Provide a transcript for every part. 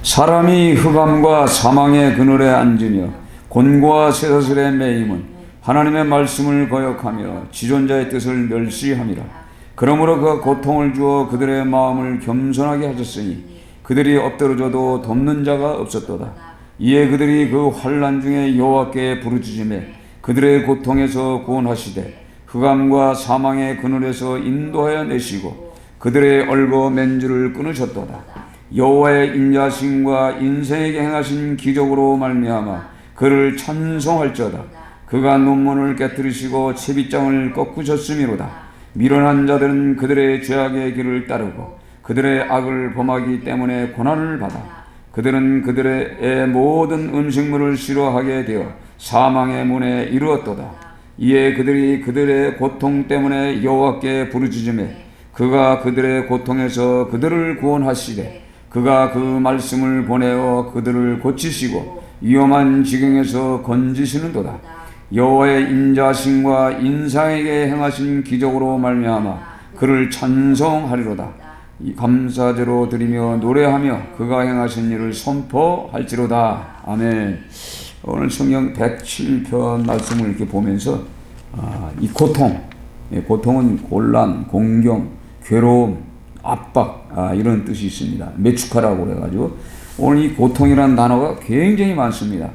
사람이 흑암과 사망의 그늘에 앉으며 곤고와 쇠사슬에 매임은 하나님의 말씀을 거역하며 지존자의 뜻을 멸시함이라. 그러므로 그가 고통을 주어 그들의 마음을 겸손하게 하셨으니 그들이 엎드러져도 돕는 자가 없었도다. 이에 그들이 그 환난 중에 여호와께 부르짖으며 그들의 고통에서 구원하시되 흑암과 사망의 그늘에서 인도하여 내시고 그들의 얼거 맨줄을 끊으셨도다. 여호와의 인자심과 인생에게 행하신 기적으로 말미암아 그를 찬송할지어다. 그가 논문을 깨뜨리시고 채빗장을 꺾으셨음이로다. 미련한 자들은 그들의 죄악의 길을 따르고 그들의 악을 범하기 때문에 고난을 받아 그들은 그들의 모든 음식물을 싫어하게 되어 사망의 문에 이르렀도다. 이에 그들이 그들의 고통 때문에 여호와께 부르짖으매 그가 그들의 고통에서 그들을 구원하시되 그가 그 말씀을 보내어 그들을 고치시고 위험한 지경에서 건지시는도다. 여호와의 인자심과 인상에게 행하신 기적으로 말미암아 그를 찬송하리로다. 감사제로 드리며 노래하며 그가 행하신 일을 선포할지로다. 아멘. 오늘 성경 107편 말씀을 이렇게 보면서 이 고통은 곤란, 공경, 괴로움, 압박 이런 뜻이 있습니다. 메추카라고 그래가지고 오늘 이 고통이라는 단어가 굉장히 많습니다.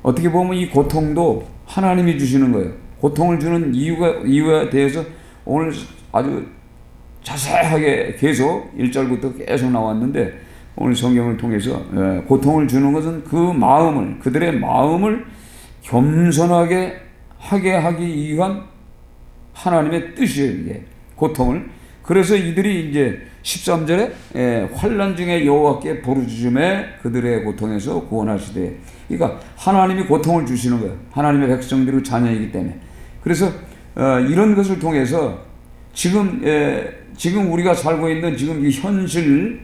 어떻게 보면 이 고통도 하나님이 주시는 거예요. 고통을 주는 이유에 대해서 오늘 아주 자세하게 계속 1절부터 계속 나왔는데 오늘 성경을 통해서 고통을 주는 것은 그들의 마음을 겸손하게 하게 하기 위한 하나님의 뜻이에요. 이게 고통을. 그래서 이들이 이제 13절에 환난 중에 여호와께 부르짖음에 그들의 고통에서 구원하시되, 그러니까 하나님이 고통을 주시는 거예요. 하나님의 백성들의 자녀이기 때문에. 그래서 이런 것을 통해서 지금 우리가 살고 있는 지금 이 현실,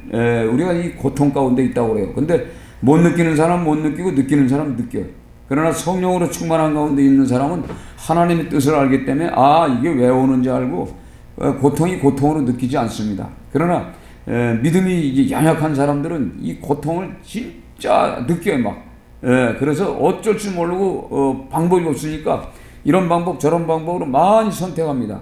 우리가 이 고통 가운데 있다고 그래요. 근데 못 느끼는 사람은 못 느끼고 느끼는 사람은 느껴요. 그러나 성령으로 충만한 가운데 있는 사람은 하나님의 뜻을 알기 때문에 이게 왜 오는지 알고 고통이 고통으로 느끼지 않습니다. 그러나 믿음이 이제 연약한 사람들은 이 고통을 진짜 느껴요. 막. 그래서 어쩔 줄 모르고 방법이 없으니까 이런 방법 저런 방법으로 많이 선택합니다.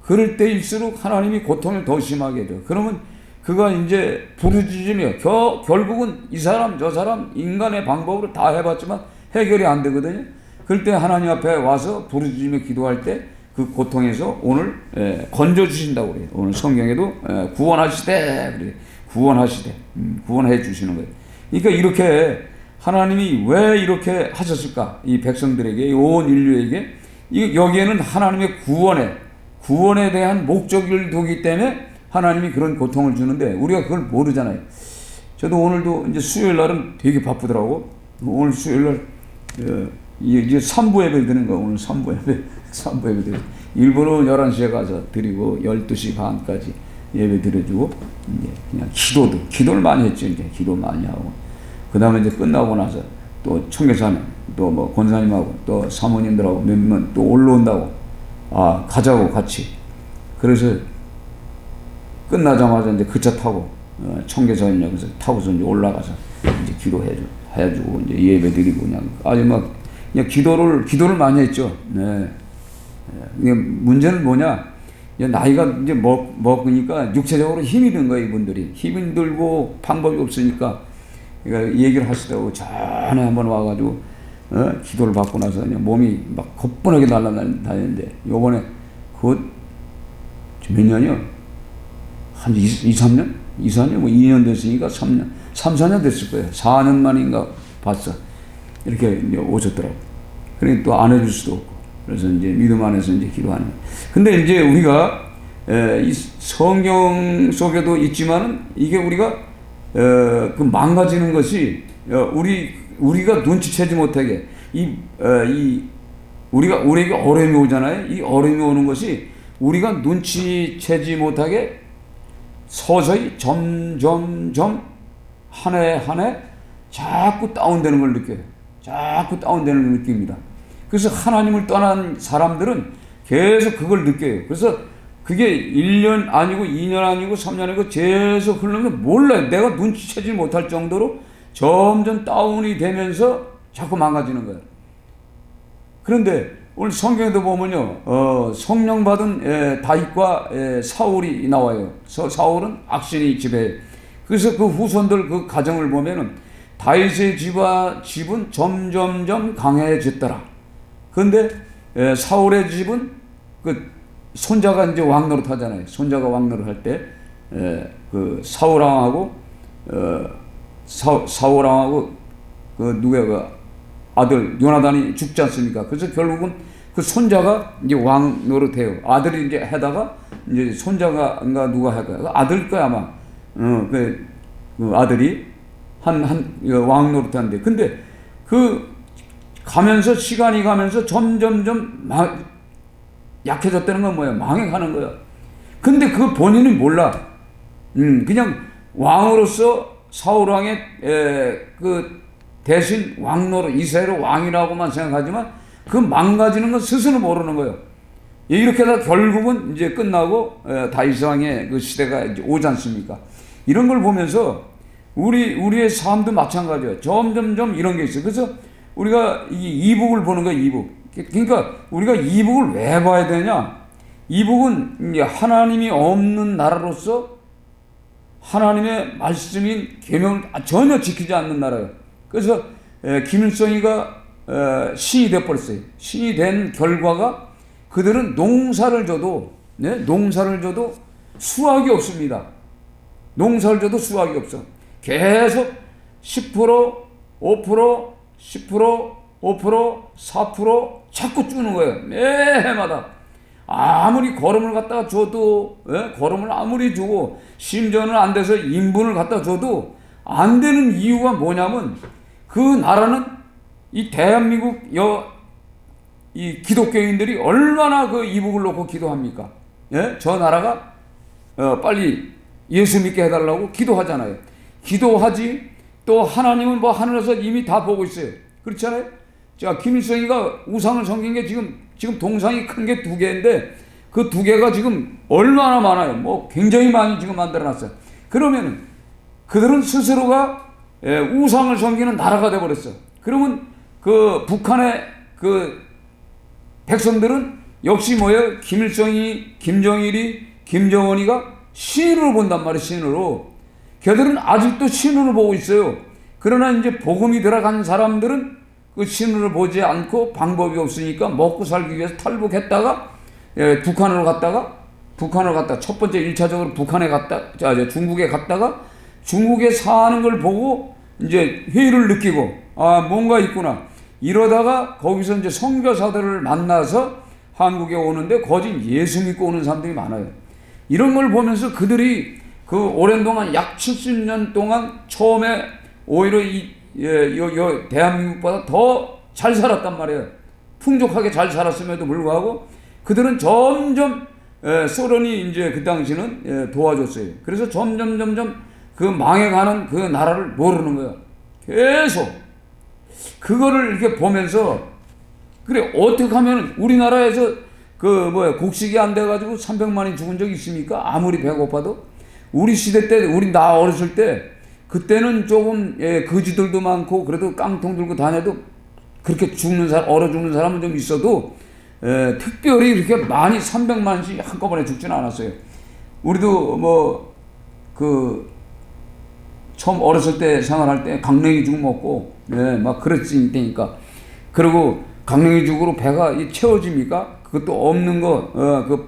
그럴 때일수록 하나님이 고통을 더 심하게 해줘요. 그러면 그가 이제 부르짖으며 결국은 이 사람 저 사람 인간의 방법으로 다 해봤지만 해결이 안 되거든요. 그럴 때 하나님 앞에 와서 부르짖으며 기도할 때 그 고통에서 오늘 건져주신다고 그래요. 오늘 성경에도 구원하시되 그래. 구원해 주시는 거예요. 그러니까 이렇게 하나님이 왜 이렇게 하셨을까? 이 백성들에게, 온 인류에게 여기에는 하나님의 구원에 대한 목적을 두기 때문에 하나님이 그런 고통을 주는데 우리가 그걸 모르잖아요. 저도 오늘도 이제 수요일 날은 되게 바쁘더라고. 오늘 수요일 날 이제 3부 예배 드리는 거. 오늘 3부 예배 드리고 일부러 11시에 가서 드리고 12시 반까지 예배 드려주고 이제 그냥 기도를 많이 했죠. 이제 기도 많이 하고 그 다음에 이제 끝나고 나서 또 청계산에 또 뭐 권사님하고 또 사모님들하고 몇몇 또 올라온다고 가자고 같이. 그래서 끝나자마자 이제 그 차 타고 청계산역에서 타고서 이제 올라가서 이제 기도해주고 이제 예배 드리고 그냥 아주 막 그냥 기도를 많이 했죠. 네. 문제는 뭐냐? 나이가 이제 먹으니까 육체적으로 힘이 든 거예요. 이분들이 힘이 들고 방법이 없으니까 그러니까 얘기를 하시다고 전에 한번 와가지고 기도를 받고 나서 그냥 몸이 막 거뿐하게 날아다니는데 요번에 몇 년이요? 한 2-3년? 2-4년? 뭐 2년 됐으니까 3년, 3-4년 됐을 거예요. 4년 만인가 봤어. 이렇게 이제 오셨더라고. 그러니까 또 안 해줄 수도 없고. 그래서 이제 믿음 안에서 이제 기도하는 거예요. 근데 이제 우리가 이 성경 속에도 있지만은 이게 우리가 그 망가지는 것이 우리가 눈치채지 못하게 우리에게 어려움이 오잖아요. 이 어려움이 오는 것이 우리가 눈치채지 못하게 서서히 점점 한 해 자꾸 다운되는 걸 느껴요. 자꾸 다운되는 걸 느낍니다. 그래서 하나님을 떠난 사람들은 계속 그걸 느껴요. 그래서 그게 1년 아니고 2년 아니고 3년 아니고 계속 흐르면 몰라요. 내가 눈치채지 못할 정도로 점점 다운이 되면서 자꾸 망가지는 거예요. 그런데 오늘 성경에도 보면요, 성령 받은 다윗과 사울이 나와요. 사울은 악신이 지배해요. 그래서 그 후손들 그 가정을 보면은 다윗의 집은 점점점 강해졌더라. 그런데 사울의 집은 그 손자가 이제 왕노릇 하잖아요. 손자가 왕노릇 할 때 그 사울왕하고 그 누가 아들 요나단이 죽지 않습니까? 그래서 결국은 그 손자가 이제 왕 노릇해요. 아들이 이제 하다가 이제 손자가 누가 할까요? 아들 거야 아마. 그 아들이 왕 노릇하는데, 근데 그 가면서 시간이 가면서 점점점 약해졌다는 건 뭐예요? 망해가는 거예요. 근데 그 본인이 몰라. 그냥 왕으로서 사울 왕의 그 대신 왕노릇 이스라엘 왕이라고만 생각하지만 그 망가지는 건 스스로 모르는 거예요. 이렇게 하다 결국은 이제 끝나고 다윗 왕의 그 시대가 이제 오지 않습니까? 이런 걸 보면서 우리의 삶도 마찬가지예요. 점점점 이런 게 있어요. 그래서 우리가 이 이북을 보는 거예요. 이북. 그러니까 우리가 이북을 왜 봐야 되냐? 이북은 이제 하나님이 없는 나라로서 하나님의 말씀인 계명을 전혀 지키지 않는 나라예요. 그래서 김일성이가 신이 돼버렸어요. 신이 된 결과가 그들은 농사를 줘도 수확이 없습니다. 농사를 줘도 수확이 없어. 계속 10%, 5%, 10%, 5%, 4% 자꾸 주는 거예요. 매해마다. 아무리 거름을 갖다가 줘도, 거름을 아무리 주고 심전은 안 돼서 인분을 갖다 줘도 안 되는 이유가 뭐냐면 그 나라는 이 대한민국 이 기독교인들이 얼마나 그 이북을 놓고 기도합니까? 저 나라가 빨리 예수 믿게 해달라고 기도하잖아요. 기도하지. 또 하나님은 뭐 하늘에서 이미 다 보고 있어요. 그렇잖아요. 자, 김일성이가 우상을 섬긴 게 지금 동상이 큰 게 2개인데 그 2개가 지금 얼마나 많아요. 뭐 굉장히 많이 지금 만들어놨어요. 그러면은 그들은 스스로가 우상을 섬기는 나라가 돼버렸어. 그러면 그 북한의 그 백성들은 역시 뭐예요? 김일성이, 김정일이, 김정은이가 신으로 본단 말이에요. 신으로. 걔들은 아직도 신으로 보고 있어요. 그러나 이제 복음이 들어간 사람들은 그 신으로 보지 않고 방법이 없으니까 먹고 살기 위해서 탈북했다가 북한으로 갔다가 첫 번째 1차적으로 중국에 갔다가 중국에 사는 걸 보고 이제 회의를 느끼고 뭔가 있구나. 이러다가 거기서 이제 선교사들을 만나서 한국에 오는데 거진 예수 믿고 오는 사람들이 많아요. 이런 걸 보면서 그들이 그 오랜 동안 약 70년 동안 처음에 오히려 대한민국보다 더 잘 살았단 말이에요. 풍족하게 잘 살았음에도 불구하고 그들은 점점 소련이 이제 그 당시는 도와줬어요. 그래서 점점 그 망해가는 그 나라를 모르는 거예요. 계속 그거를 이렇게 보면서 그래 어떻게 하면 우리나라에서 곡식이 안 돼가지고 300만이 죽은 적이 있습니까? 아무리 배고파도 우리 시대 때 나 어렸을 때 그때는 조금 거지들도 많고 그래도 깡통 들고 다녀도 그렇게 얼어 죽는 사람은 좀 있어도 특별히 이렇게 많이 300만씩 한꺼번에 죽지는 않았어요. 우리도 처음 어렸을 때 생활할 때 강냉이죽 먹고 막 그랬으니까. 그리고 강냉이죽으로 배가 채워집니까? 그것도 없는 거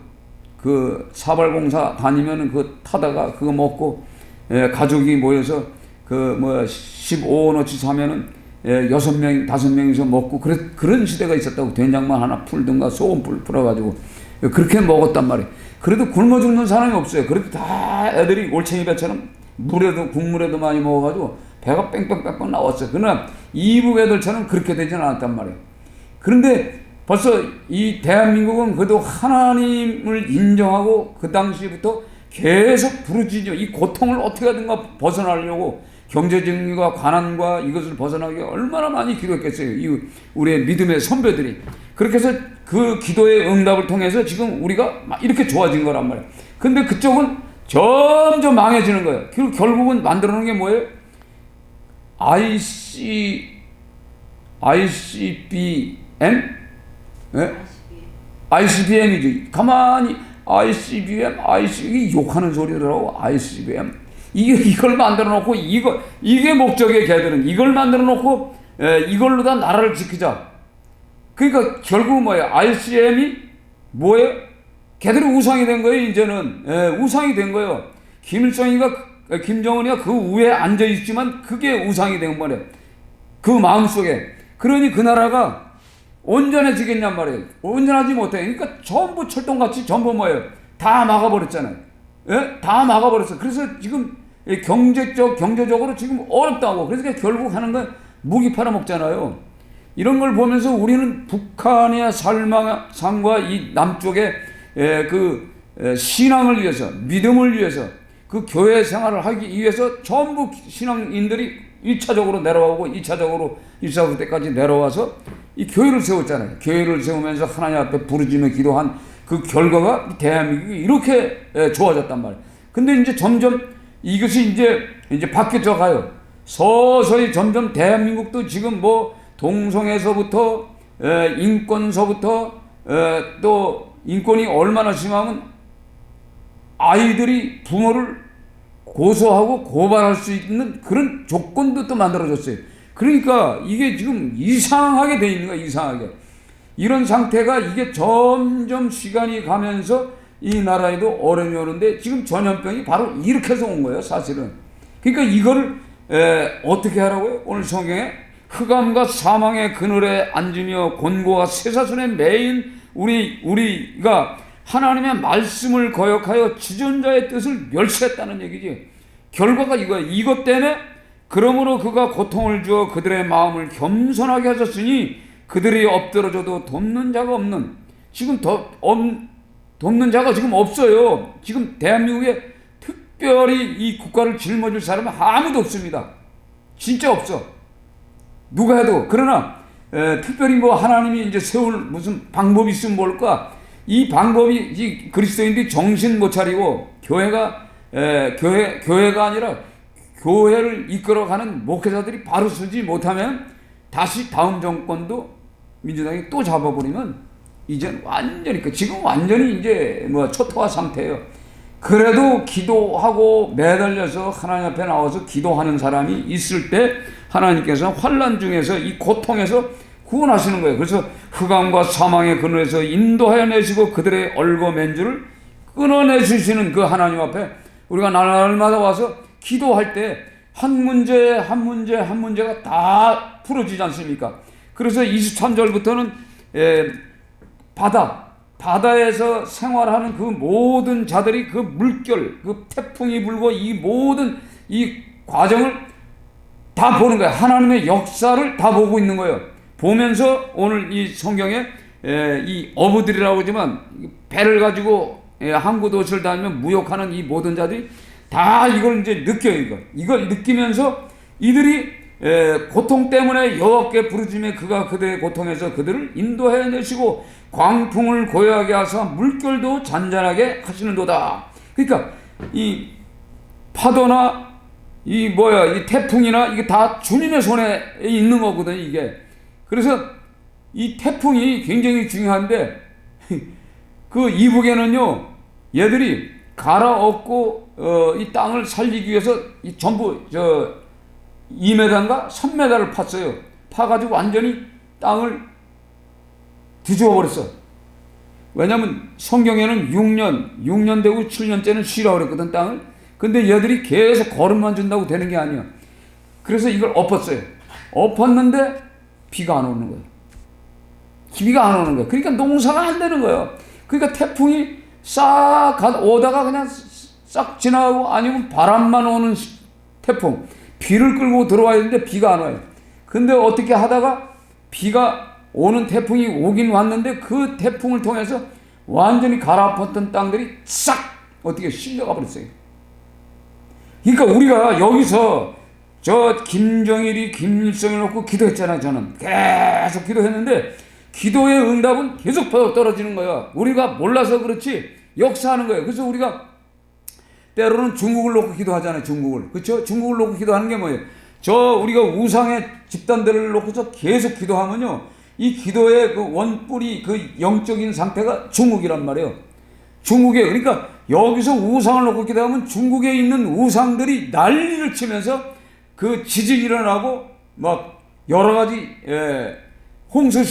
그 사발공사 다니면은 그 타다가 그거 먹고 가족이 모여서 15원어치 사면은 6명, 5명이서 먹고 그런 시대가 있었다고. 된장만 하나 풀든가 소금불 풀어가지고 그렇게 먹었단 말이에요. 그래도 굶어 죽는 사람이 없어요. 그래도 다 애들이 올챙이 배처럼 국물에도 많이 먹어가지고 배가 뺑뺑뺑뺑 나왔어요. 그러나 이북 애들처럼 그렇게 되지는 않았단 말이에요. 그런데 벌써 이 대한민국은 그래도 하나님을 인정하고 그 당시부터 계속 부르짖어 이 고통을 어떻게 하든가 벗어나려고 경제적인과 가난과 이것을 벗어나기 얼마나 많이 기도했겠어요. 우리의 믿음의 선배들이. 그렇게 해서 그 기도의 응답을 통해서 지금 우리가 이렇게 좋아진 거란 말이에요. 근데 그쪽은 점점 망해지는 거예요. 그리고 결국은 만들어 놓은 게 뭐예요? ICBM? 예? ICBM이지. 가만히 ICBM, 이게 욕하는 소리더라고. ICBM. 이걸 만들어 놓고, 이게 목적의 걔들은. 이걸 만들어 놓고, 이걸로 다 나라를 지키자. 그러니까 결국 뭐예요? ICBM이 뭐예요? 걔들이 우상이 된 거예요, 이제는. 우상이 된 거예요. 김정은이가 그 위에 앉아있지만 그게 우상이 된 거예요. 그 마음속에. 그러니 그 나라가 온전해지겠냔 말이에요. 온전하지 못해. 그러니까 전부 철동같이 전부 뭐예요? 다 막아버렸잖아요. 예? 다 막아버렸어. 그래서 지금 경제적으로 지금 어렵다고. 그래서 결국 하는 건 무기 팔아먹잖아요. 이런 걸 보면서 우리는 북한의 상과 이 남쪽의 신앙을 위해서, 믿음을 위해서, 그 교회 생활을 하기 위해서 전부 신앙인들이 1차적으로 내려오고 2차적으로 1사후 때까지 내려와서 이 교회를 세웠잖아요. 교회를 세우면서 하나님 앞에 부르짖으며 기도한 그 결과가 대한민국이 이렇게 좋아졌단 말이에요. 근데 이제 점점 이것이 이제 바뀌어 가요. 서서히 점점 대한민국도 지금 뭐 동성애서부터 인권서부터 또 인권이 얼마나 심하면 아이들이 부모를 고소하고 고발할 수 있는 그런 조건도 또 만들어졌어요. 그러니까 이게 지금 이상하게 돼 있는 거야, 이상하게. 이런 상태가 이게 점점 시간이 가면서 이 나라에도 어려움이 오는데 지금 전염병이 바로 이렇게 해서 온 거예요, 사실은. 그러니까 이거를 어떻게 하라고요? 오늘 성경에 흑암과 사망의 그늘에 앉으며 곤고와 쇠사슬에 매인 우리가 하나님의 말씀을 거역하여 주전자의 뜻을 멸시했다는 얘기지. 결과가 이거야. 이것 때문에 그러므로 그가 고통을 주어 그들의 마음을 겸손하게 하셨으니 그들이 엎드러져도 돕는 자가 없는, 지금 돕는 자가 지금 없어요. 지금 대한민국에 특별히 이 국가를 짊어질 사람은 아무도 없습니다. 진짜 없어. 누가 해도. 그러나 특별히 뭐 하나님이 이제 세울 무슨 방법이 있으면 뭘까? 이 방법이 이 그리스도인들이 정신 못 차리고 교회가 아니라 교회를 이끌어가는 목회자들이 바로 서지 못하면 다시 다음 정권도 민주당이 또 잡아버리면 이제는 완전히 지금 완전히 이제 뭐 초토화 상태예요. 그래도 기도하고 매달려서 하나님 앞에 나와서 기도하는 사람이 있을 때 하나님께서 환난 중에서 이 고통에서 구원하시는 거예요. 그래서 흑암과 사망의 그늘에서 인도하여 내시고 그들의 얼거맨줄을 끊어내 주시는 그 하나님 앞에 우리가 날마다 와서 기도할 때 한 문제가 다 풀어지지 않습니까? 그래서 23절부터는 바다에서 생활하는 그 모든 자들이 그 물결, 그 태풍이 불고 이 모든 이 과정을 다 보는 거예요. 하나님의 역사를 다 보고 있는 거예요. 보면서 오늘 이 성경에 이 어부들이라고 하지만 배를 가지고 항구 도시를 다니면 무역하는 이 모든 자들이 다 이걸 이제 느껴요. 이걸 느끼면서 이들이 고통 때문에 여호와께 부르짖으며 그가 그들의 고통에서 그들을 인도해 내시고 광풍을 고요하게 하사 물결도 잔잔하게 하시는도다. 그러니까 이 파도나 이 태풍이나 이게 다 주님의 손에 있는 거거든, 이게. 그래서 이 태풍이 굉장히 중요한데 그 이북에는요, 얘들이 갈아엎고 이 땅을 살리기 위해서 이 전부 2m인가 3m를 팠어요. 파가지고 완전히 땅을 뒤집어 버렸어. 왜냐면 성경에는 6년 되고 7년째는 쉬라고 그랬거든, 땅을. 근데 얘들이 계속 걸음만 준다고 되는 게 아니야. 그래서 이걸 엎었어요. 엎었는데 비가 안 오는 거예요. 비가 안 오는 거예요. 그러니까 농사가 안 되는 거예요. 그러니까 태풍이 싹 오다가 그냥 싹 지나가고, 아니면 바람만 오는 태풍, 비를 끌고 들어와야 되는데 비가 안 와요. 근데 어떻게 하다가 비가 오는 태풍이 오긴 왔는데 그 태풍을 통해서 완전히 갈아엎었던 땅들이 싹 어떻게 실려가 버렸어요. 그러니까 우리가 여기서 저 김일성을 놓고 기도했잖아요. 저는 계속 기도했는데 기도의 응답은 계속 떨어지는 거야. 우리가 몰라서 그렇지 역사하는 거예요. 그래서 우리가 때로는 중국을 놓고 기도하잖아요. 중국을. 그렇죠? 중국을 놓고 기도하는 게 뭐예요? 우리가 우상의 집단들을 놓고서 계속 기도하면요, 이 기도의 그 원뿔이 그 영적인 상태가 중국이란 말이에요. 중국에, 그러니까 여기서 우상을 놓고 기도하면 중국에 있는 우상들이 난리를 치면서 그 지진이 일어나고 막 여러 가지 홍수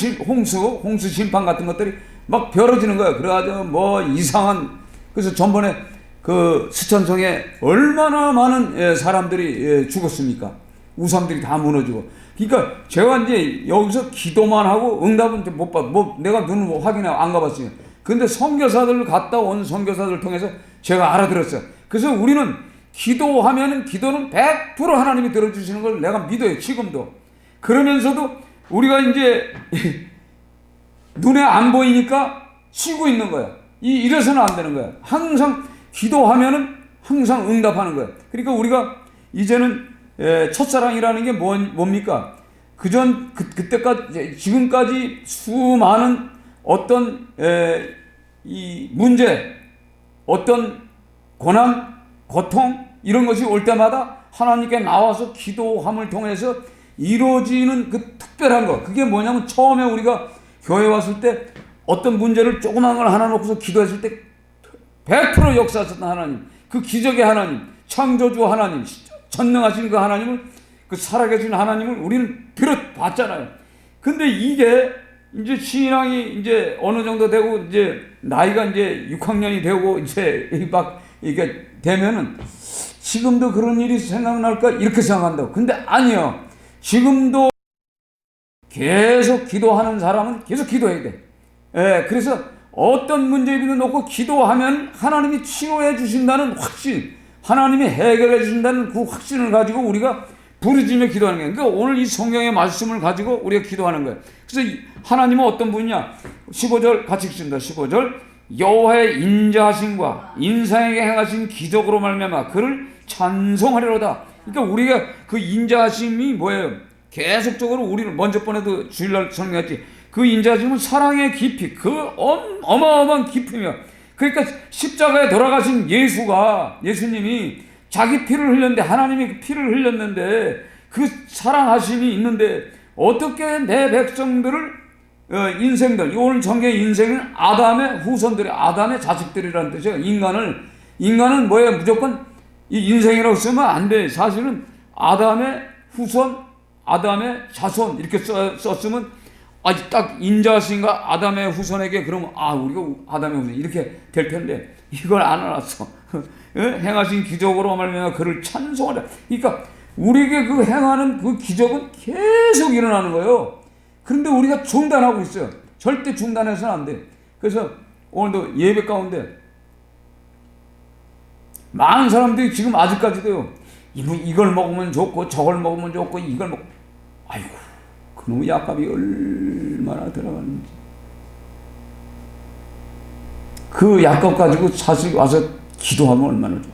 심판 같은 것들이 막 벌어지는 거예요. 그래가지고 뭐 이상한, 그래서 전번에 그 스촨성에 얼마나 많은 사람들이 죽었습니까? 우상들이 다 무너지고. 그러니까 제가 이제 여기서 기도만 하고 응답은 못 받, 뭐 내가 눈을 확인해 안 가봤어요. 근데 선교사들 갔다 온 선교사들 통해서 제가 알아들었어요. 그래서 우리는 기도하면은 기도는 100% 하나님이 들어주시는 걸 내가 믿어요. 지금도. 그러면서도 우리가 이제 눈에 안 보이니까 쉬고 있는 거야. 이래서는 안 되는 거야. 항상 기도하면은 항상 응답하는 거야. 그러니까 우리가 이제는 첫사랑이라는 게 뭡니까? 그때까지 지금까지 수많은 어떤 이 문제, 어떤 고난, 고통 이런 것이 올 때마다 하나님께 나와서 기도함을 통해서 이루어지는 그 특별한 거, 그게 뭐냐면 처음에 우리가 교회 왔을 때 어떤 문제를 조그만 걸 하나 놓고서 기도했을 때 100% 역사하셨던 하나님, 그 기적의 하나님, 창조주 하나님, 전능하신 그 하나님을, 그 살아계신 하나님을 우리는 들어봤잖아요. 근데 이게 이제 신앙이 이제 어느 정도 되고 이제 나이가 이제 6학년이 되고 이제 막 이게 되면은 지금도 그런 일이 생각날까 이렇게 생각한다고. 근데 아니요. 지금도 계속 기도하는 사람은 계속 기도해야 돼. 그래서 어떤 문제를 놓고 기도하면 하나님이 치료해 주신다는 확신, 하나님이 해결해 주신다는 그 확신을 가지고 우리가 부르짖으며 기도하는 거예요. 그러니까 오늘 이 성경의 말씀을 가지고 우리가 기도하는 거예요. 그래서 하나님은 어떤 분이냐? 15절 같이 읽습니다. 15절 여호와의 인자하심과 인상에게 행하신 기적으로 말미암아 그를 찬송하리로다. 그러니까 우리가 그 인자하심이 뭐예요? 계속적으로 우리를 먼저 번에도 주일날 설명했지. 그 인자하심은 사랑의 깊이, 그 어마어마한 깊이며, 그러니까 십자가에 돌아가신 예수님이 자기 피를 흘렸는데, 하나님이 그 피를 흘렸는데 그 사랑하심이 있는데 어떻게 내 백성들을 인생들, 오늘 성경의 인생은 아담의 후손들이, 아담의 자식들이라는 뜻이에요. 인간은 뭐예요? 무조건 이 인생이라고 쓰면 안 돼. 사실은 아담의 후손, 아담의 자손 이렇게 썼으면 딱 인자하신가 아담의 후손에게 그러면 우리가 아담의 후손 이렇게 될 텐데 이걸 안 알았어. 행하신 기적으로 말미암아 그를 찬송하라. 그러니까 우리에게 그 행하는 그 기적은 계속 일어나는 거예요. 그런데 우리가 중단하고 있어요. 절대 중단해서는 안 돼. 그래서 오늘도 예배 가운데 많은 사람들이 지금 아직까지도요, 이걸 먹으면 좋고 저걸 먹으면 좋고 이걸 먹, 아이고 그놈의 약값이 얼마나 들어가는지. 그 약값 가지고 사실 와서 기도하면 얼마나 좋아.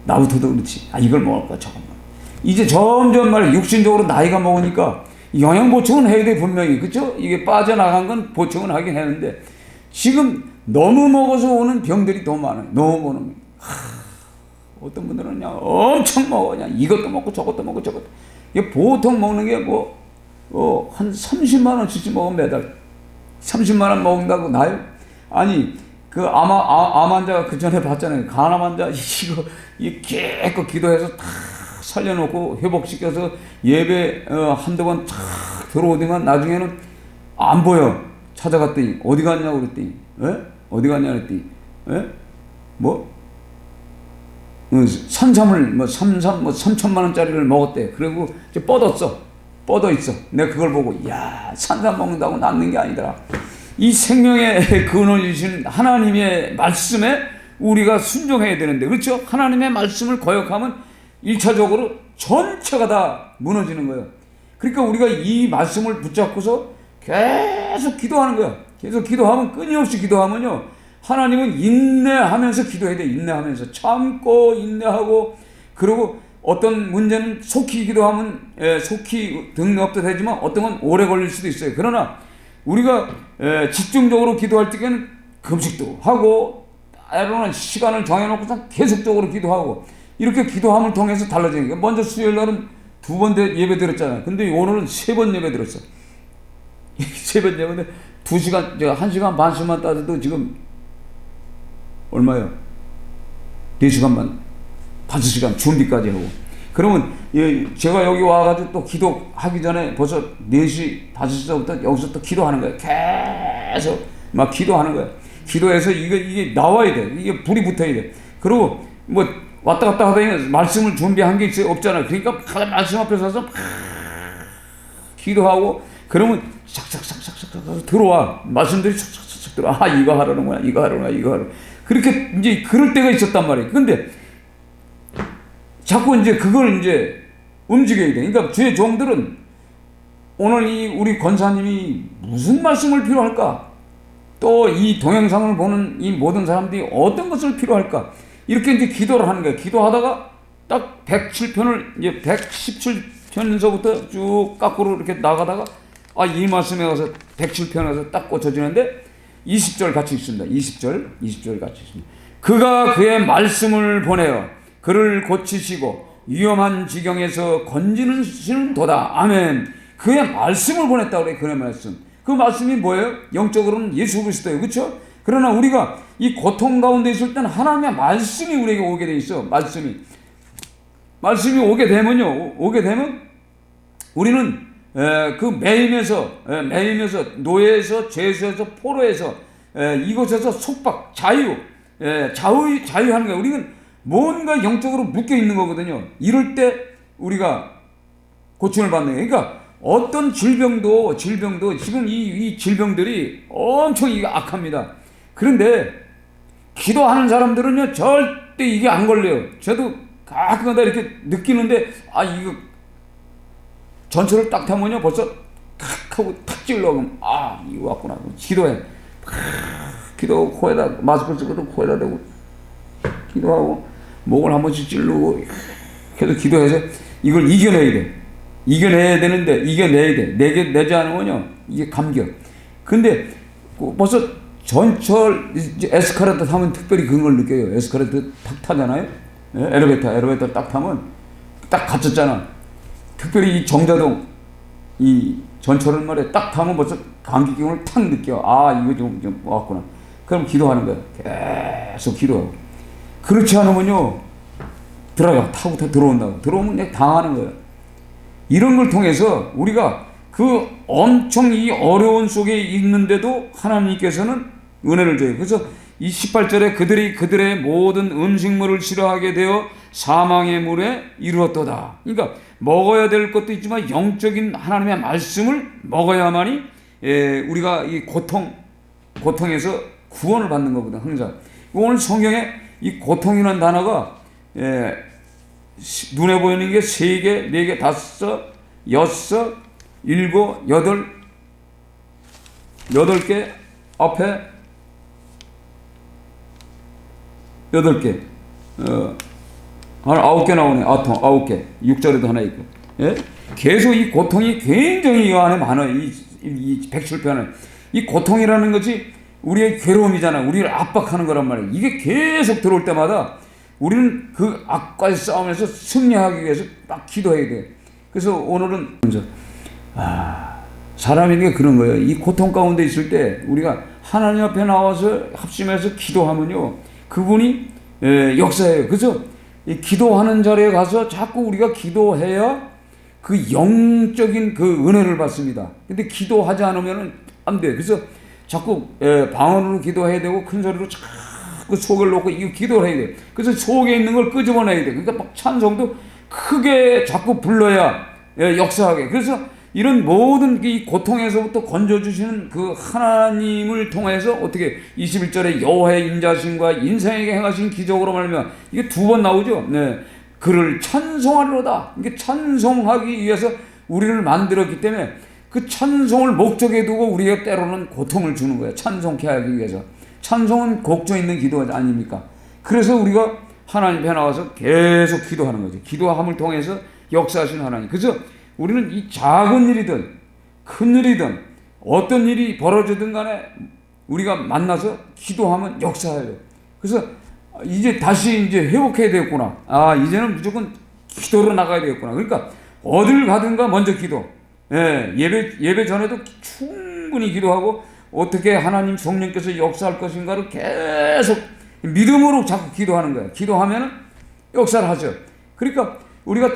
나부터도 그렇지. 이걸 먹을 거야 저걸 먹을. 이제 점점 육신적으로 나이가 먹으니까 영양 보충은 해야 돼 분명히. 그렇죠? 이게 빠져나간 건 보충은 하긴 했는데 지금 너무 먹어서 오는 병들이 더 많아요. 너무 먹는. 어떤 분들은 그냥 엄청 먹어. 그냥 이것도 먹고 저것도 먹고 저것도. 이게 보통 먹는 게 한 30만 원씩 먹으면 매달 30만 원 먹는다고 나요? 아니 그 암 환자가 그 전에 봤잖아요. 간암 환자 이거 계속 기도해서 다 살려놓고 회복시켜서 예배 한두 번 탁 들어오더만 나중에는 안 보여. 찾아갔더니 어디 갔냐고 그랬더니 어디 갔냐 그랬더니 산삼을 3천만 원짜리를 먹었대. 그리고 이제 뻗어 있어. 내가 그걸 보고 산삼 먹는다고 낫는 게 아니더라. 이 생명의 근원을 주신 하나님의 말씀에 우리가 순종해야 되는데, 그렇죠? 하나님의 말씀을 거역하면 1차적으로 전체가 다 무너지는 거예요. 그러니까 우리가 이 말씀을 붙잡고서 계속 기도하는 거야. 계속 기도하면, 끊임없이 기도하면요, 하나님은 인내하면서 기도해야 돼. 인내하면서 참고 인내하고. 그리고 어떤 문제는 속히 기도하면 속히 등록도 되지만 어떤 건 오래 걸릴 수도 있어요. 그러나 우리가 집중적으로 기도할 때는 금식도 하고 때로는 시간을 정해놓고서 계속적으로 기도하고 이렇게 기도함을 통해서 달라지는 거예요. 먼저 수요일 날은 2번 예배 드렸잖아요. 근데 오늘은 3번 예배 드렸어. 3번 예배인데 2시간, 제가 1시간 반씩만 따져도 지금 얼마요? 4시간만, 5시간 준비까지 하고. 그러면 제가 여기 와가지고 또 기도하기 전에 벌써 4시, 5시부터 여기서 또 기도하는 거예요. 계속 막 기도하는 거예요. 기도해서 이게 나와야 돼. 이게 불이 붙어야 돼. 그리고 뭐 왔다 갔다 하다니 말씀을 준비한 게 없잖아요. 그러니까 말씀 앞에 서서 기도하고 그러면 샥샥샥샥샥 들어와. 말씀들이 샥샥샥 들어와. 아, 이거 하라는구나, 이거 하라는구나, 이거 하라는. 그렇게 이제 그럴 때가 있었단 말이에요. 근데 자꾸 이제 그걸 이제 움직여야 돼. 그러니까 주의 종들은 오늘 우리 권사님이 무슨 말씀을 필요할까? 또 이 동영상을 보는 이 모든 사람들이 어떤 것을 필요할까? 이렇게 이제 기도를 하는 거예요. 기도하다가 딱 107편을 이제 117편서부터 쭉 거꾸로 이렇게 나가다가 이 말씀에 와서 107편에 와서 딱 꽂혀지는데 20절 같이 있습니다. 20절 같이 있습니다. 그가 그의 말씀을 보내어 그를 고치시고 위험한 지경에서 건지는 도다. 아멘. 그의 말씀을 보냈다고 그래. 그의 말씀. 그 말씀이 뭐예요? 영적으로는 예수 그리스도예요. 그렇죠? 그러나 우리가 이 고통 가운데 있을 때는 하나님의 말씀이 우리에게 오게 돼 있어. 말씀이 오게 되면요. 우리는 그 매임에서 노예에서 죄에서 포로에서 이곳에서 속박 자유하는 거예요. 우리는 뭔가 영적으로 묶여 있는 거거든요. 이럴 때 우리가 고침을 받는 거예요. 그러니까 어떤 질병도 지금 이 질병들이 엄청 악합니다. 그런데 기도하는 사람들은요 절대 이게 안 걸려요. 저도 가끔가다 이렇게 느끼는데 이거 전철을 딱 타면요 벌써 탁 하고 탁 찔러. 그럼 이거 왔구나. 기도해. 기도하고 코에다 마스크 쓰고도 코에다 대고 기도하고 목을 한 번씩 찌르고 계속 기도해서 이걸 이겨내야 돼. 이겨내야 돼. 내지 않으면요 이게 감겨. 근데 벌써 전철 에스카레이터 타면 특별히 그런 걸 느껴요. 에스카레이터 탁 타잖아요. 엘리베이터 딱 타면 딱 갇혔잖아. 특별히 이 정자동 이 전철을 말에 딱 타면 벌써 감기 기운을 탁 느껴. 이거 좀 왔구나. 그럼 기도하는 거야. 계속 기도하고. 그렇지 않으면요 타고 들어온다고. 들어오면 그냥 당하는 거야. 이런 걸 통해서 우리가 그 엄청 이 어려운 속에 있는데도 하나님께서는 은혜를 줘요. 그래서 이 18절에 그들의 모든 음식물을 싫어하게 되어 사망의 물에 이르렀도다. 그러니까 먹어야 될 것도 있지만 영적인 하나님의 말씀을 먹어야만이 우리가 이 고통에서 구원을 받는 거거든. 항상 오늘 성경에 이 고통이라는 단어가 눈에 보이는 게 3개, 4개, 5, 6, 7, 8개 앞에 8개, 9개 나오네. 9개. 6절에도 하나 있고. 계속 이 고통이 굉장히 이 안에 많아요. 이 107편은. 이 고통이라는 것이 우리의 괴로움이잖아. 우리를 압박하는 거란 말이에요. 이게 계속 들어올 때마다 우리는 그 악과의 싸움에서 승리하기 위해서 막 기도해야 돼. 그래서 오늘은 사람인 게 그런 거예요. 이 고통 가운데 있을 때 우리가 하나님 앞에 나와서 합심해서 기도하면요 그분이 역사해요. 그래서 이 기도하는 자리에 가서 자꾸 우리가 기도해야 그 영적인 그 은혜를 받습니다. 근데 기도하지 않으면 안 돼. 그래서 자꾸 방언으로 기도해야 되고 큰 소리로 자꾸 속을 놓고 이거 기도를 해야 돼. 그래서 속에 있는 걸 끄집어내야 돼. 그러니까 막 찬송도 크게 자꾸 불러야 역사하게. 그래서 이런 모든 이 고통에서부터 건져주시는 그 하나님을 통해서 어떻게 21절에 여호와의 인자심과 인생에게 행하신 기적으로 말하면 이게 2번 나오죠. 그를 찬송하리로다. 이게 찬송하기 위해서 우리를 만들었기 때문에 그 찬송을 목적에 두고 우리가 때로는 고통을 주는 거예요. 찬송케 하기 위해서. 찬송은 곡조 있는 기도 아닙니까? 그래서 우리가 하나님 앞에 나와서 계속 기도하는 거죠. 기도함을 통해서 역사하시는 하나님. 그래서 우리는 이 작은 일이든 큰 일이든 어떤 일이 벌어지든 간에 우리가 만나서 기도하면 역사해요. 그래서 이제 다시 회복해야 되겠구나. 이제는 무조건 기도로 나가야 되겠구나. 그러니까 어딜 가든가 먼저 기도. 예, 예배 전에도 충분히 기도하고 어떻게 하나님 성령께서 역사할 것인가를 계속 믿음으로 자꾸 기도하는 거예요. 기도하면은 역사를 하죠. 그러니까 우리가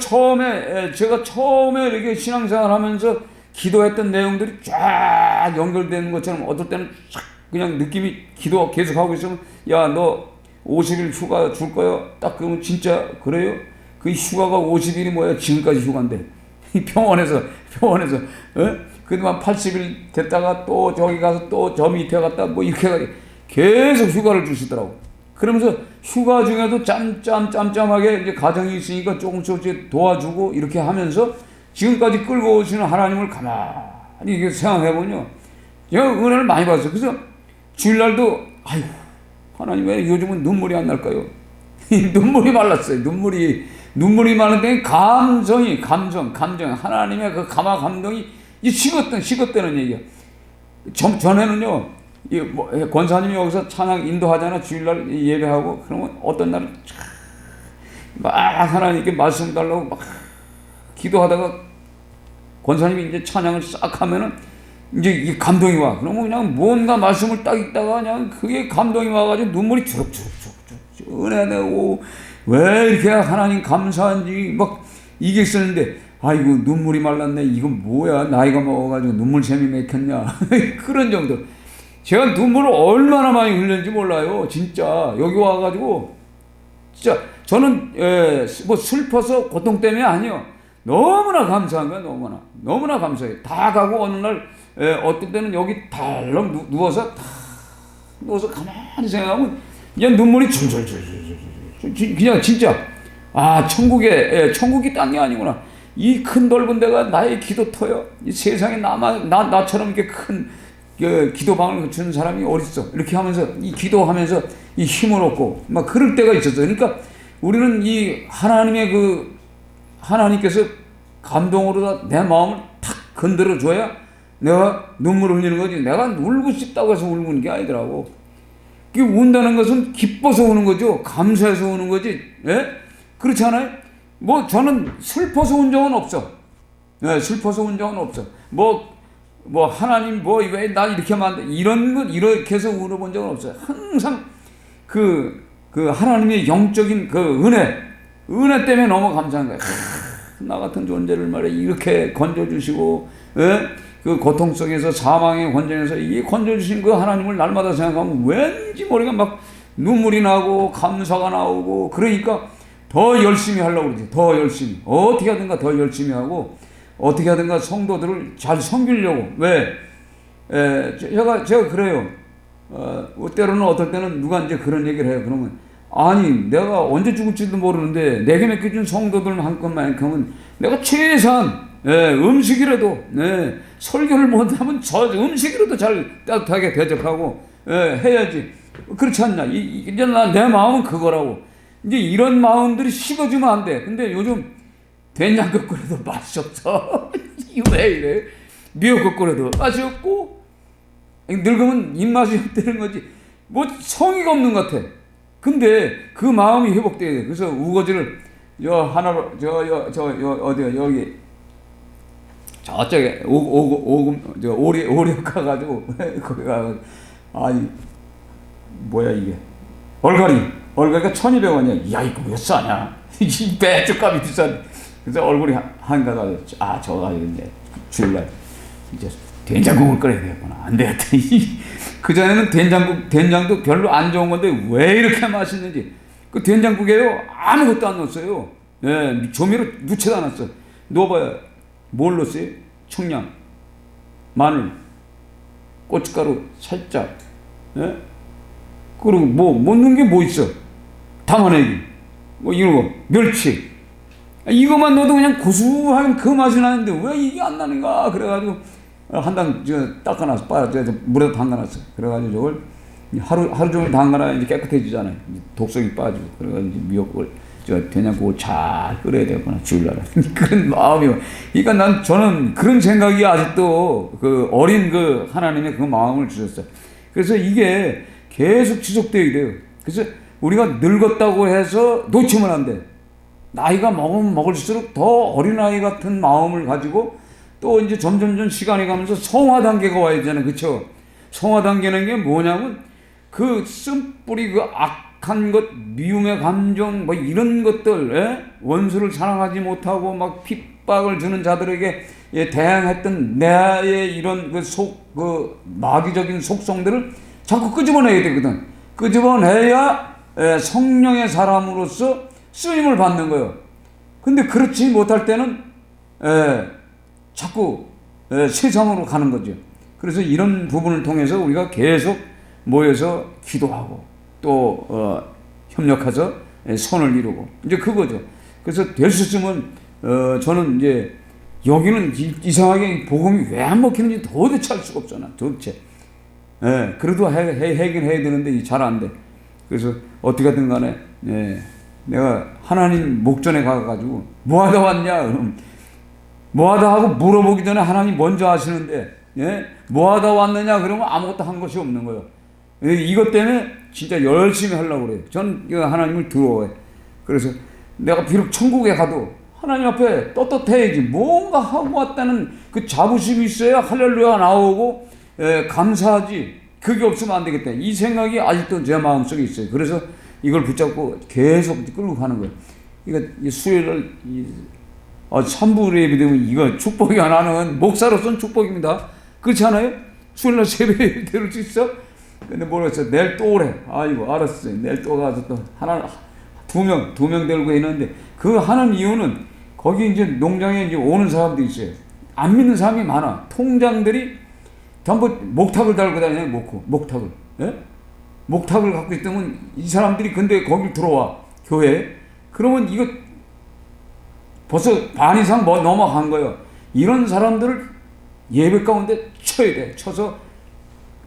제가 처음에 이렇게 신앙생활 하면서 기도했던 내용들이 쫙 연결되는 것처럼 어떨 때는 그냥 느낌이 기도 계속 하고 있으면 야, 너 50일 휴가 줄 거야? 딱 그러면 진짜 그래요? 그 휴가가 50일이 뭐야? 지금까지 휴가인데. 병원에서, 그동안 80일 됐다가 또 저기 가서 또 저 밑에 갔다 뭐 이렇게 해가지고 계속 휴가를 주시더라고. 그러면서 휴가 중에도 짬짬하게 이제 가정이 있으니까 조금씩 도와주고 이렇게 하면서 지금까지 끌고 오시는 하나님을 가만히 이렇게 생각해보면요. 제가 은혜를 많이 받았어요. 그래서 주일날도, 아이고, 하나님 왜 요즘은 눈물이 안 날까요? 눈물이 말랐어요. 눈물이 마른데 감정. 하나님의 그 감동이 식었다는 얘기야. 전에는요, 권사님이 여기서 찬양 인도하잖아. 주일날 예배하고. 그러면 어떤 날은 막 하나님께 말씀 달라고 막 기도하다가 권사님이 이제 찬양을 싹 하면은 이제 이 감동이 와. 그러면 그냥 뭔가 말씀을 딱 읽다가 그냥 그게 감동이 와가지고 눈물이 주룩주룩 은혜되고 왜 이렇게 하나님 감사한지 막 이게 있었는데 아이고 눈물이 말랐네. 이건 뭐야? 나이가 먹어가지고 눈물샘이 맥혔냐? 그런 정도. 제가 눈물을 얼마나 많이 흘렸는지 몰라요. 진짜 여기 와가지고 진짜 저는 뭐 슬퍼서 고통 때문에 아니요. 너무나 감사한 거야. 너무나 감사해요. 다 가고 어느 날 어떤 때는 여기 달렁 누워서 가만히 생각하면 그냥 눈물이 줄줄줄 그냥 진짜 천국이 딴 게 아니구나. 이 큰 넓은 데가 나의 기도터요. 이 세상에 나처럼 이렇게 큰 기도방을 주는 사람이 어딨어. 이렇게 하면서 이 기도하면서 이 힘을 얻고 막 그럴 때가 있었어요. 그러니까 우리는 이 하나님께서 감동으로 내 마음을 탁 건드려 줘야 내가 눈물을 흘리는 거지. 내가 울고 싶다고 해서 울는 게 아니더라고. 운다는 것은 기뻐서 우는 거죠. 감사해서 우는 거지. 예? 그렇지 않아요? 뭐 저는 슬퍼서 운 적은 없어. 예, 슬퍼서 운 적은 없어. 뭐 하나님 왜 나 이렇게 하면 안 돼? 이렇게 해서 울어본 적은 없어요. 항상 그 하나님의 영적인 그 은혜 때문에 너무 감사한 거예요. 나 같은 존재를 말이야 이렇게 건져주시고, 예? 그 고통 속에서 사망의 권전에서 이 건져주신 그 하나님을 날마다 생각하면 왠지 모르게 막 눈물이 나고 감사가 나오고 그러니까 더 열심히 하려고 그러지. 더 열심히. 어떻게 하든가 더 열심히 하고 어떻게 하든가 성도들을 잘 섬기려고. 왜? 제가 그래요. 때로는 어떨 때는 누가 이제 그런 얘기를 해요. 그러면 아니 내가 언제 죽을지도 모르는데 내게 맡겨준 성도들 한것만큼은 내가 최소한 음식이라도 설교를 못하면 저 음식이라도 잘 따뜻하게 대접하고 해야지. 그렇지 않냐. 이제 내 마음은 그거라고. 이제 이런 마음들이 식어지면 안 돼. 근데 요즘 된장국 끓여도 맛이 없어. 왜 이래? 미역국 끓여도 맛이 없고 늙으면 입맛이 없다는 거지. 뭐 성의가 없는 것 같아. 근데 그 마음이 회복돼야 돼. 그래서 우거지를 어디야 여기 저쪽에 오리 가가지고 거기 가서 아니 뭐야 이게 얼갈이가 1,200원이야. 야 이거 왜 싸냐? 이 배추값이 비싼. 그래서 얼굴이 한가가 저가 이제 주일날 이제 된장국을 끓여야 되겠구나. 안 되겠다. 그 전에는 된장도 별로 안 좋은 건데 왜 이렇게 맛있는지. 그 된장국에요 아무것도 안 넣었어요. 조미료 넣지도 않았어. 넣어봐야 뭘 넣었어요? 청양, 마늘, 고춧가루 살짝. 그리고 못 넣은 게 뭐 있어? 담아내기, 이런 거, 멸치. 이것만 넣어도 그냥 고소한 그 맛이 나는데 왜 이게 안 나는가? 그래가지고 한당 닦아놨어. 물에다 담가놨어. 그래가지고 저걸 하루 종일 담가놔야 이제 깨끗해지잖아요. 독성이 빠지고. 그래가지고 이제 미역국을 된장국을 잘 끓여야 되겠구나. 주일날. 그런 마음이. 그러니까 저는 그런 생각이 아직도 그 어린 그 하나님의 그 마음을 주셨어요. 그래서 이게 계속 지속되어야 돼요. 그래서 우리가 늙었다고 해서 놓치면 안 돼. 나이가 먹으면 먹을수록 더 어린아이 같은 마음을 가지고 또 이제 점점 시간이 가면서 성화 단계가 와야 되잖아요. 그렇죠? 성화 단계는 게 뭐냐면 그 쓴뿌리 그 악한 것, 미움의 감정 뭐 이런 것들, 원수를 사랑하지 못하고 막 핍박을 주는 자들에게 대항했던 나의 이런 그 마귀적인 속성들을 자꾸 끄집어내야 되거든. 끄집어내야 성령의 사람으로서 쓰임을 받는 거예요. 근데 그렇지 못할 때는 자꾸 세상으로 가는 거죠. 그래서 이런 부분을 통해서 우리가 계속 모여서 기도하고 또 협력해서 선을 이루고 이제 그거죠. 그래서 될 수 있으면 저는 이제 여기는 이상하게 복음이 왜 안 먹히는지 도대체 알 수가 없잖아. 도대체. 그래도 해긴 해야 되는데 잘 안 돼. 그래서 어떻게든 간에 내가 하나님 목전에 가가지고 뭐 하다 왔냐 그럼 뭐 하다 하고 물어보기 전에 하나님 먼저 하시는데 뭐 하다 왔느냐 그러면 아무것도 한 것이 없는 거예요. 이것 때문에 진짜 열심히 하려고 그래요. 전 하나님을 두려워해. 그래서 내가 비록 천국에 가도 하나님 앞에 떳떳해야지. 뭔가 하고 왔다는 그 자부심이 있어야 할렐루야 나오고 감사하지. 그게 없으면 안 되겠다. 이 생각이 아직도 제 마음속에 있어요. 그래서 이걸 붙잡고 계속 끌고 가는 거예요. 이거 수요일을 3부 예배 되면 이거 축복이 하나는 목사로서는 축복입니다. 그렇지 않아요? 수요일날 새벽 예배 드릴 수 있어? 근데 모르겠어. 내일 또 오래. 아이고 알았어요. 내일 또 가서 또 하나 두 명 들고 있는데 그 하는 이유는 거기 이제 농장에 이제 오는 사람도 있어요. 안 믿는 사람이 많아. 통장들이 전부 목탁을 달고 다녀요. 목탁을. 목탁을 갖고 있다면 이 사람들이 근데 거기 들어와 교회에 그러면 이거 벌써 반 이상 넘어간 거예요. 이런 사람들을 예배 가운데 쳐야 돼. 쳐서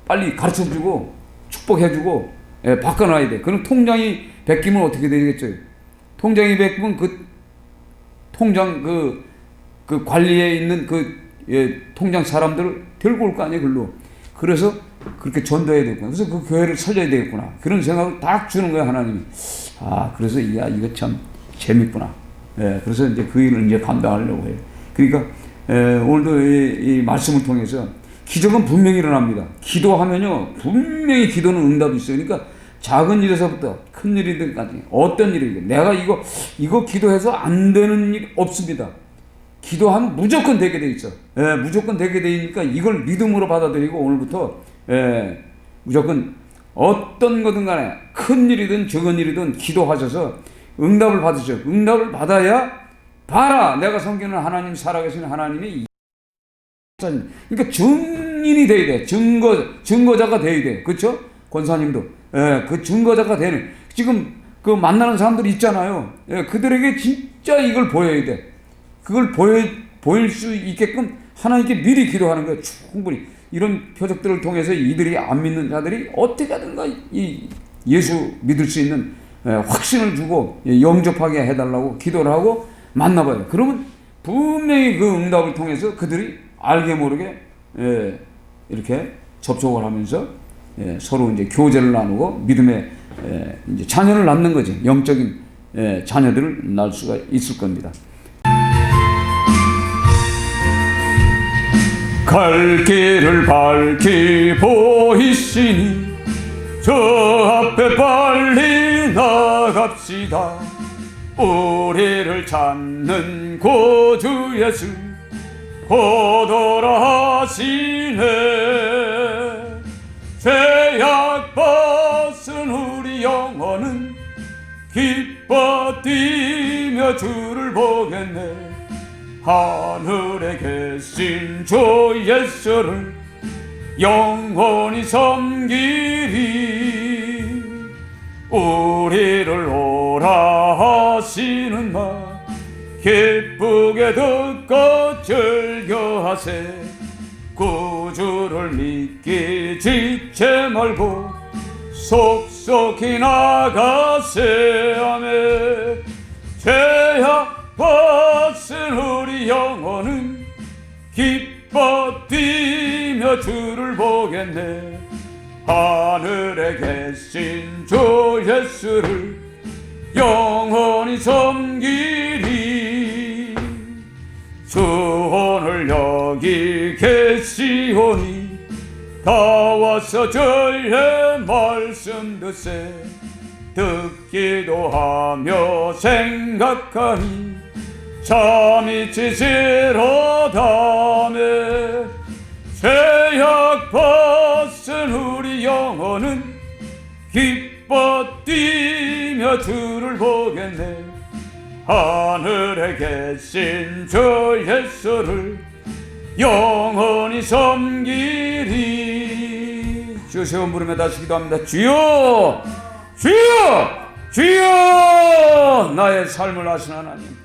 빨리 가르쳐주고 축복해주고 바꿔놔야 돼. 그럼 통장이 베끼면 어떻게 되겠죠? 통장이 베끼면 그 통장 그 관리에 있는 통장 사람들을 들고 올 거 아니에요, 글로. 그래서 그렇게 전도해야 되겠구나. 그래서 그 교회를 살려야 되겠구나. 그런 생각을 딱 주는 거야, 하나님이. 그래서 이거 참 재밌구나. 그래서 이제 그 일을 이제 감당하려고 해요. 그러니까 오늘도 이 말씀을 통해서 기적은 분명히 일어납니다. 기도하면요, 분명히 기도는 응답이 있어요. 그러니까 작은 일에서부터 큰 일이든까지 어떤 일이든 내가 이거 기도해서 안 되는 일 없습니다. 기도하면 무조건 되게 돼 있어. 무조건 되게 되니까 이걸 믿음으로 받아들이고 오늘부터 무조건 어떤 거든 간에 큰 일이든 적은 일이든 기도하셔서 응답을 받으셔. 응답을 받아야 봐라 내가 섬기는 하나님 살아계신 하나님이 그러니까 증인이 돼야 돼. 증거자가 돼야 돼. 그렇죠? 권사님도 그 증거자가 되는 지금 그 만나는 사람들이 있잖아요. 그들에게 진짜 이걸 보여야 돼. 그걸 보일 수 있게끔 하나님께 미리 기도하는 거예요. 충분히 이런 표적들을 통해서 이들이 안 믿는 자들이 어떻게 하든가 이 예수 믿을 수 있는 확신을 주고 영접하게 해달라고 기도를 하고 만나봐요. 그러면 분명히 그 응답을 통해서 그들이 알게 모르게 이렇게 접촉을 하면서 서로 이제 교제를 나누고 믿음의 이제 자녀를 낳는 거지. 영적인 자녀들을 낳을 수가 있을 겁니다. 갈 길을 밝히 보이시니 저 앞에 빨리 나갑시다. 우리를 찾는 구주 예수 오더라 하시네. 죄악 벗은 우리 영혼은 기뻐 뛰며 주를 보겠네. 하늘에 계신 주 예수를 영원히 섬기리. 우리를 오라 하시는 말 기쁘게 듣고 즐겨하세. 구주를 믿기 지체 말고 속속히 나가세. 아멘. 죄악 벗은 우리 영혼은 기뻐 뛰며 주를 보겠네. 하늘에 계신 주 예수를 영원히 섬기 주를 여기 계시오니 다 와서 저의 말씀 듣세. 듣기도 하며 생각하니 참이 지지로다매. 죄악 벗은 우리 영혼은 기뻐 뛰며 주를 보겠네. 하늘에 계신 주 예수를 영원히 섬기리. 주여 세번 부르며 다시 기도합니다. 주여 주여 주여. 나의 삶을 아신 하나님,